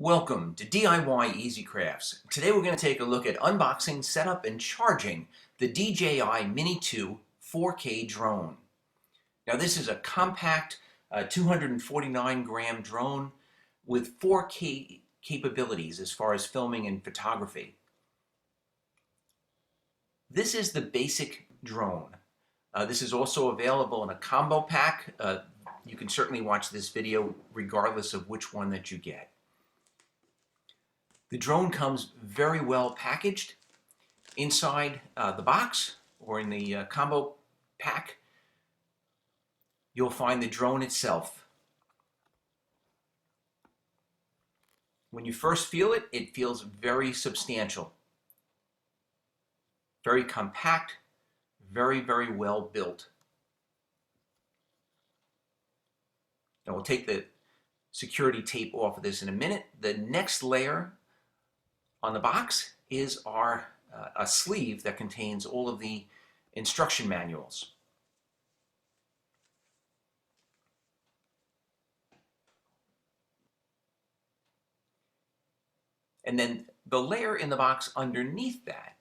Welcome to DIY Easy Crafts. Today we're going to take a look at unboxing, setup, and charging the DJI Mini 2 4K drone. Now this is a compact 249 gram drone with 4K capabilities as far as filming and photography. This is the basic drone. This is also available in a combo pack. You can certainly watch this video regardless of which one that you get. The drone comes very well packaged. Inside the box or in the combo pack, you'll find the drone itself. When you first feel it, it feels very substantial, very compact, very well built. Now we'll take the security tape off of this in a minute. The next layer on the box is a sleeve that contains all of the instruction manuals. And then the layer in the box underneath that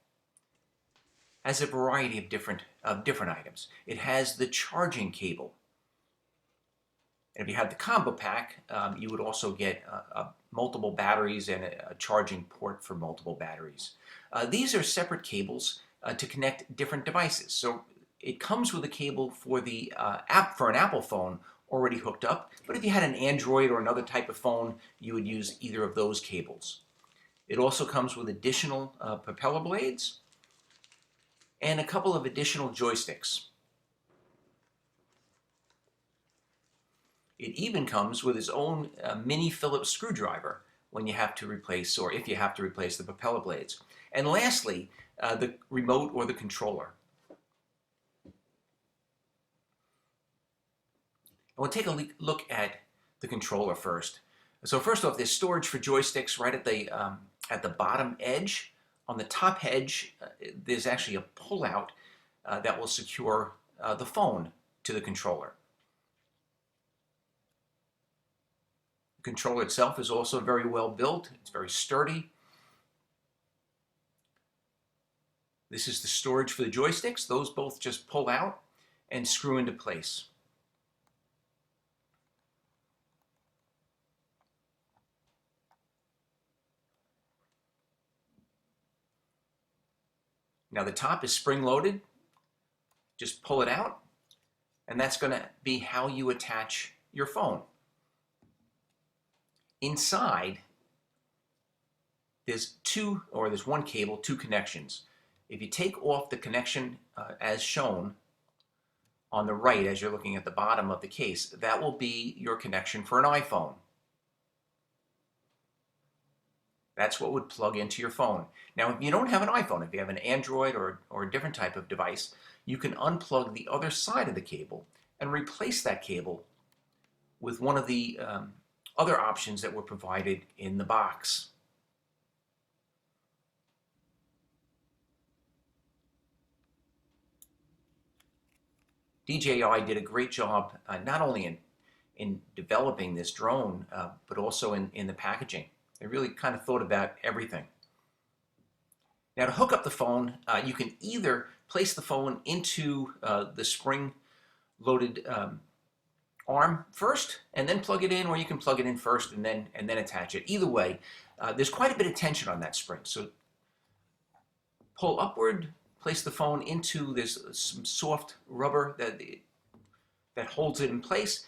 has a variety of different items. It has the charging cable. And if you have the combo pack, you would also get multiple batteries and a charging port for multiple batteries. These are separate cables to connect different devices. So it comes with a cable for the for an Apple phone already hooked up, but if you had an Android or another type of phone, you would use either of those cables. It also comes with additional propeller blades and a couple of additional joysticks. It even comes with its own mini Phillips screwdriver when you have to replace, or if you have to replace, the propeller blades. And lastly, the remote or the controller. We'll take a look at the controller first. So first off, there's storage for joysticks right at the bottom edge. On the top edge, there's actually a pull-out that will secure the phone to the controller. The controller itself is also very well built. It's very sturdy. This is the storage for the joysticks. Those both just pull out and screw into place. Now the top is spring-loaded. Just pull it out, and that's going to be how you attach your phone. Inside, there's one cable, two connections. If you take off the connection as shown on the right as you're looking at the bottom of the case, that will be your connection for an iPhone. That's what would plug into your phone. Now, if you don't have an iPhone, if you have an Android or a different type of device, you can unplug the other side of the cable and replace that cable with one of the other options that were provided in the box. DJI did a great job not only in developing this drone, but also in the packaging. They really kind of thought about everything. Now to hook up the phone, you can either place the phone into the spring-loaded arm first and then plug it in, or you can plug it in first and then attach it. Either way, there's quite a bit of tension on that spring. So pull upward, place the phone into this some soft rubber that holds it in place,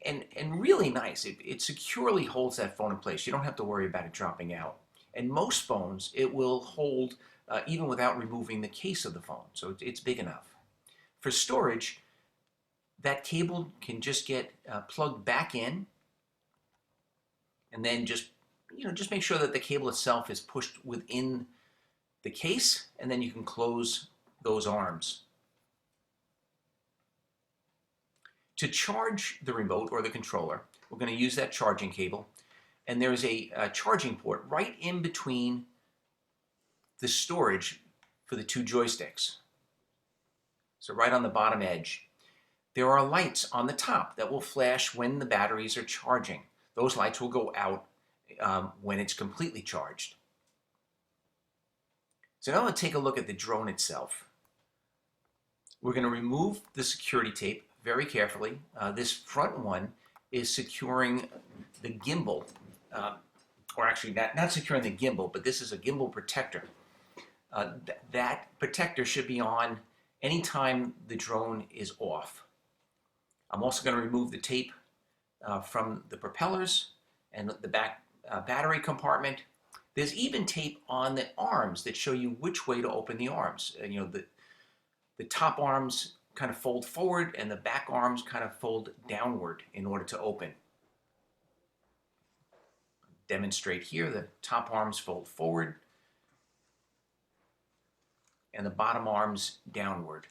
and really nice. It securely holds that phone in place. You don't have to worry about it dropping out. And most phones, it will hold even without removing the case of the phone. So it's big enough. For storage, that cable can just get plugged back in, and then just make sure that the cable itself is pushed within the case, and then you can close those arms. To charge the remote or the controller, we're going to use that charging cable, and there's a charging port right in between the storage for the two joysticks. So right on the bottom edge. There are lights on the top that will flash when the batteries are charging. Those lights will go out when it's completely charged. So now let's take a look at the drone itself. We're going to remove the security tape very carefully. This front one is securing the gimbal, or actually not securing the gimbal, but this is a gimbal protector. That protector should be on anytime the drone is off. I'm also going to remove the tape from the propellers and the back battery compartment. There's even tape on the arms that show you which way to open the arms. You know, the top arms kind of fold forward and the back arms kind of fold downward in order to open. Demonstrate here, the top arms fold forward and the bottom arms downward.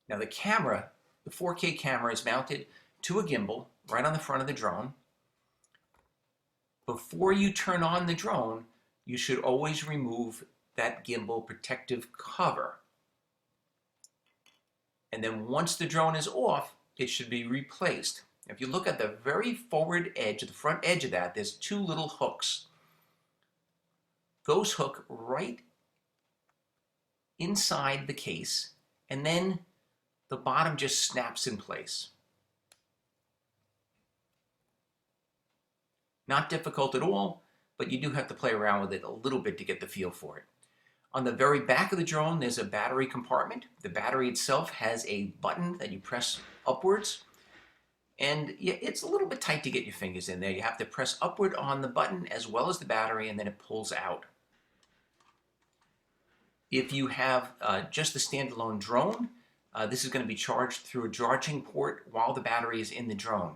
Now the camera, the 4K camera, is mounted to a gimbal right on the front of the drone. Before you turn on the drone, you should always remove that gimbal protective cover. And then once the drone is off, it should be replaced. If you look at the very forward edge, the front edge of that, there's two little hooks. Those hook right inside the case, and then the bottom just snaps in place. Not difficult at all, but you do have to play around with it a little bit to get the feel for it. On the very back of the drone, there's a battery compartment. The battery itself has a button that you press upwards. And it's a little bit tight to get your fingers in there. You have to press upward on the button as well as the battery, and then it pulls out. If you have just the standalone drone, this is going to be charged through a charging port while the battery is in the drone.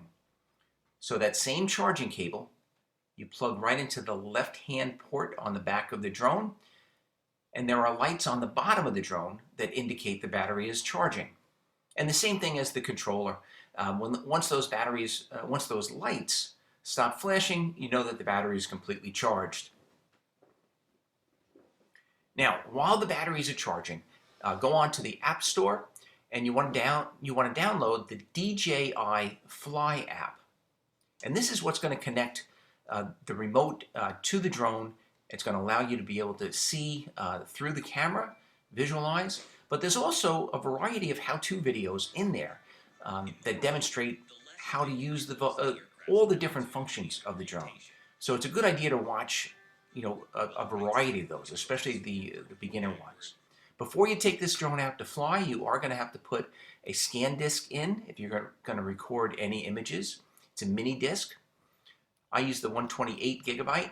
So that same charging cable, you plug right into the left-hand port on the back of the drone, and there are lights on the bottom of the drone that indicate the battery is charging. And the same thing as the controller. Once those lights stop flashing, you know that the battery is completely charged. Now, while the batteries are charging, go on to the App Store, and you want to download the DJI Fly app. And this is what's going to connect the remote to the drone. It's going to allow you to be able to see through the camera, visualize, but there's also a variety of how-to videos in there that demonstrate how to use all the different functions of the drone. So it's a good idea to watch, a variety of those, especially the beginner ones. Before you take this drone out to fly, you are going to have to put a scan disc in if you're going to record any images. It's a mini disc. I use the 128 gigabyte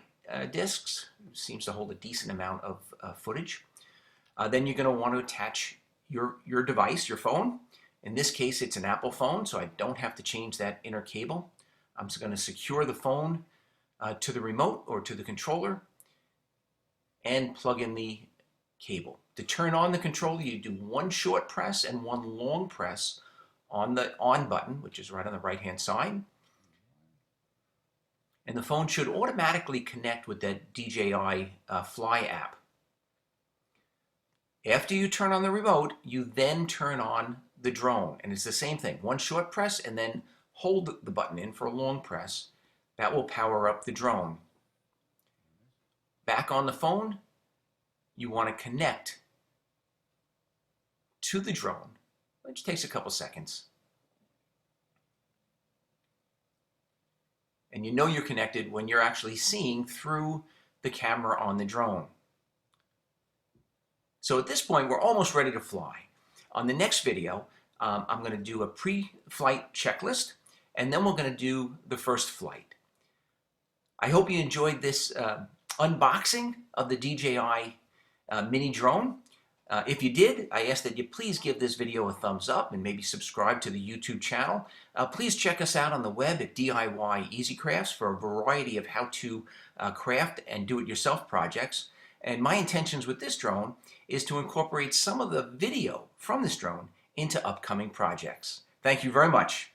discs. It seems to hold a decent amount of footage. Then you're going to want to attach your device, your phone. In this case, it's an Apple phone, so I don't have to change that inner cable. I'm just going to secure the phone to the remote or to the controller and plug in the cable. To turn on the controller, you do one short press and one long press on the on button, which is right on the right-hand side. And the phone should automatically connect with that DJI Fly app. After you turn on the remote, you then turn on the drone. And it's the same thing. One short press and then hold the button in for a long press. That will power up the drone. Back on the phone, you want to connect to the drone, which takes a couple seconds. And you know you're connected when you're actually seeing through the camera on the drone. So at this point, we're almost ready to fly. On the next video, I'm going to do a pre-flight checklist, and then we're going to do the first flight. I hope you enjoyed this unboxing of the DJI Mini drone. If you did, I ask that you please give this video a thumbs up and maybe subscribe to the YouTube channel. Please check us out on the web at DIY Easy Crafts for a variety of how to craft and do-it-yourself projects. And my intentions with this drone is to incorporate some of the video from this drone into upcoming projects. Thank you very much.